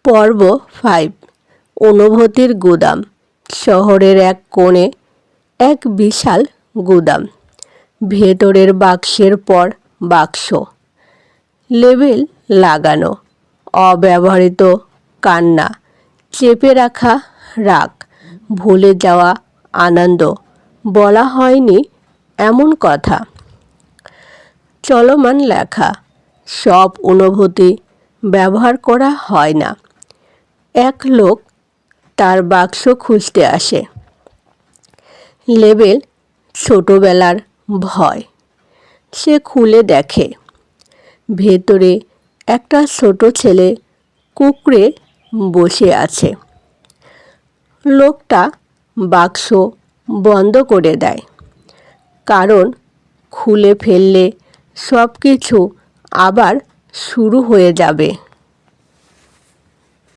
পর্ব 5 অনুভূতির গুদাম। শহরের এক কোণে এক বিশাল গুদাম, ভেতরের বাক্সের পর বাক্স, লেবেল লাগানো, অব্যবহৃত কান্না, চেপে রাখা রাগ, ভুলে যাওয়া আনন্দ, বলা হয়নি এমন কথা, চলমান লেখা। সব অনুভূতি ব্যবহার করা হয় না। এক লোক তার বাক্স খুঁজতে আসে। লেবেল ছোটবেলার ভয়। সে খুলে দেখে ভেতরে একটা ছোট ছেলে কুঁকড়ে বসে আছে। লোকটা বাক্স বন্ধ করে দেয়, কারণ খুলে ফেললে সব কিছু আবার শুরু হয়ে যাবে।